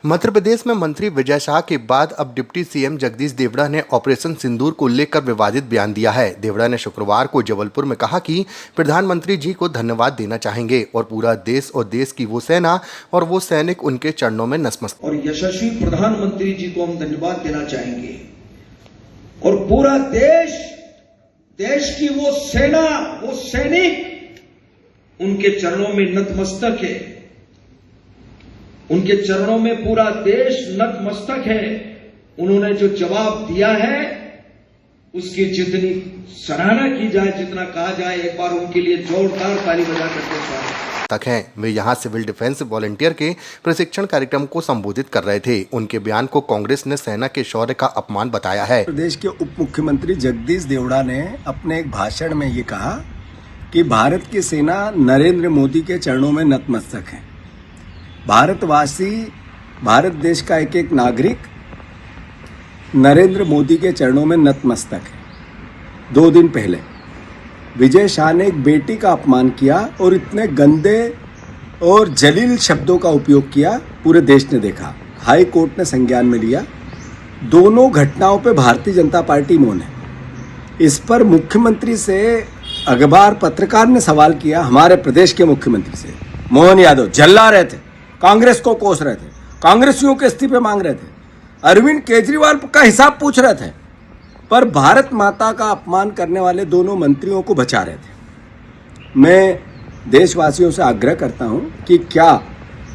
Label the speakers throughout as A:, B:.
A: मध्य प्रदेश में मंत्री विजय शाह के बाद अब डिप्टी सीएम जगदीश देवड़ा ने ऑपरेशन सिंदूर को लेकर विवादित बयान दिया है। देवड़ा ने शुक्रवार को जबलपुर में कहा कि प्रधानमंत्री जी को धन्यवाद देना चाहेंगे और पूरा देश और देश की वो सेना और वो सैनिक उनके चरणों में नतमस्तक।
B: और यशस्वी प्रधानमंत्री जी को हम धन्यवाद देना चाहेंगे और पूरा देश की वो सेना, वो सैनिक उनके चरणों में नतमस्तक है। उनके चरणों में पूरा देश नतमस्तक है। उन्होंने जो जवाब दिया है उसकी जितनी सराहना की जाए, जितना कहा जाए, एक बार उनके लिए जोरदार ताली बजा करके स्वागत
A: तक हैं। वे यहां सिविल डिफेंस वॉलंटियर के प्रशिक्षण कार्यक्रम को संबोधित कर रहे थे। उनके बयान को कांग्रेस ने सेना के शौर्य का अपमान बताया है।
C: प्रदेश के उप मुख्यमंत्री जगदीश देवड़ा ने अपने एक भाषण में ये कहा कि भारत की सेना नरेंद्र मोदी के चरणों में नतमस्तक है। भारतवासी, भारत देश का एक एक नागरिक नरेंद्र मोदी के चरणों में नतमस्तक है। 2 दिन पहले विजय शाह ने एक बेटी का अपमान किया और इतने गंदे और जलील शब्दों का उपयोग किया, पूरे देश ने देखा। हाई कोर्ट ने संज्ञान में लिया। दोनों घटनाओं पे भारतीय जनता पार्टी मौन है। इस पर मुख्यमंत्री से अखबार पत्रकार ने सवाल किया, हमारे प्रदेश के मुख्यमंत्री से। मोहन यादव झल्ला रहे थे, कांग्रेस को कोस रहे थे, कांग्रेसियों के इस्तीफे मांग रहे थे, अरविंद केजरीवाल का हिसाब पूछ रहे थे, पर भारत माता का अपमान करने वाले दोनों मंत्रियों को बचा रहे थे। मैं देशवासियों से आग्रह करता हूं कि क्या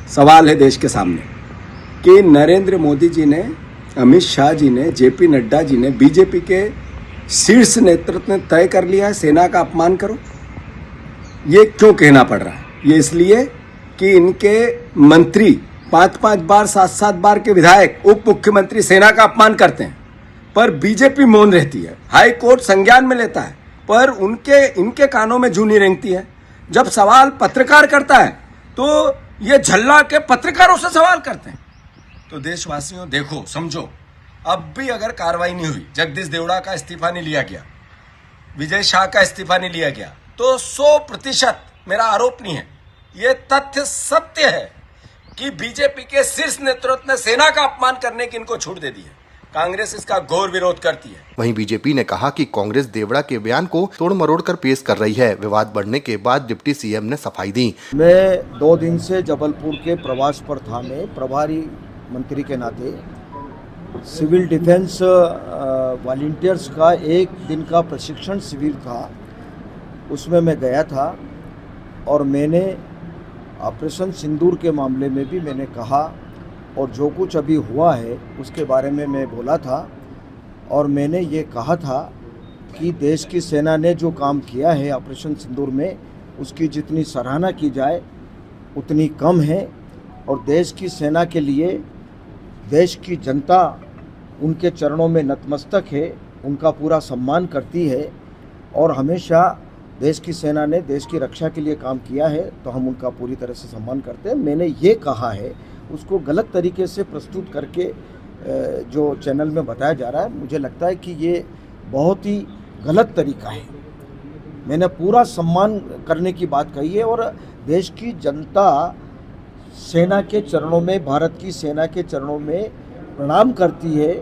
C: सवाल है देश के सामने कि नरेंद्र मोदी जी ने, अमित शाह जी ने, जेपी नड्डा जी ने, बीजेपी के शीर्ष नेतृत्व ने तय कर लिया है सेना का अपमान करो। ये क्यों कहना पड़ रहा है? ये इसलिए कि इनके मंत्री 5-5 बार, 7-7 बार के विधायक, उप मुख्यमंत्री सेना का अपमान करते हैं, पर बीजेपी मौन रहती है। हाई कोर्ट संज्ञान में लेता है, पर इनके कानों में जूं नहीं रेंगती है। जब सवाल पत्रकार करता है तो ये झल्ला के पत्रकारों से सवाल करते हैं। तो देशवासियों, देखो, समझो, अब भी अगर कार्रवाई नहीं हुई, जगदीश देवड़ा का इस्तीफा नहीं लिया गया, विजय शाह का इस्तीफा नहीं लिया गया, तो 100% मेरा आरोप नहीं है, ये तथ्य सत्य है कि बीजेपी के शीर्ष नेतृत्व ने सेना का अपमान करने की इनको छूट दे दी है। कांग्रेस इसका घोर विरोध करती है।
A: वहीं बीजेपी ने कहा कि कांग्रेस देवड़ा के बयान को तोड़ मरोड़ कर पेश कर रही है। विवाद बढ़ने के बाद डिप्टी सीएम ने सफाई दी।
D: मैं 2 दिन से जबलपुर के प्रवास पर था। मैं प्रभारी मंत्री के नाते सिविल डिफेंस वॉलंटियर्स का 1 दिन का प्रशिक्षण शिविर था, उसमें मैं गया था और मैंने ऑपरेशन सिंदूर के मामले में भी मैंने कहा और जो कुछ अभी हुआ है उसके बारे में मैं बोला था। और मैंने ये कहा था कि देश की सेना ने जो काम किया है ऑपरेशन सिंदूर में, उसकी जितनी सराहना की जाए उतनी कम है। और देश की सेना के लिए देश की जनता उनके चरणों में नतमस्तक है, उनका पूरा सम्मान करती है और हमेशा देश की सेना ने देश की रक्षा के लिए काम किया है, तो हम उनका पूरी तरह से सम्मान करते हैं। मैंने ये कहा है, उसको गलत तरीके से प्रस्तुत करके जो चैनल में बताया जा रहा है, मुझे लगता है कि ये बहुत ही गलत तरीका है। मैंने पूरा सम्मान करने की बात कही है और देश की जनता सेना के चरणों में, भारत की सेना के चरणों में प्रणाम करती है,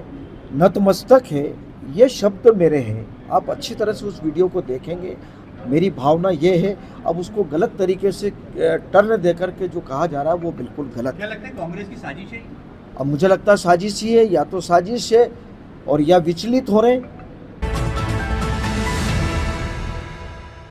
D: नतमस्तक है। ये शब्द मेरे हैं। आप अच्छी तरह से उस वीडियो को देखेंगे। मेरी भावना ये है, अब उसको गलत तरीके से टर्न देकर के जो कहा जा रहा है वो बिल्कुल गलत है।
E: क्या लगता है कांग्रेस की साजिश है?
D: अब मुझे लगता है साजिश ही है, या तो साजिश है और या विचलित हो रहे हैं।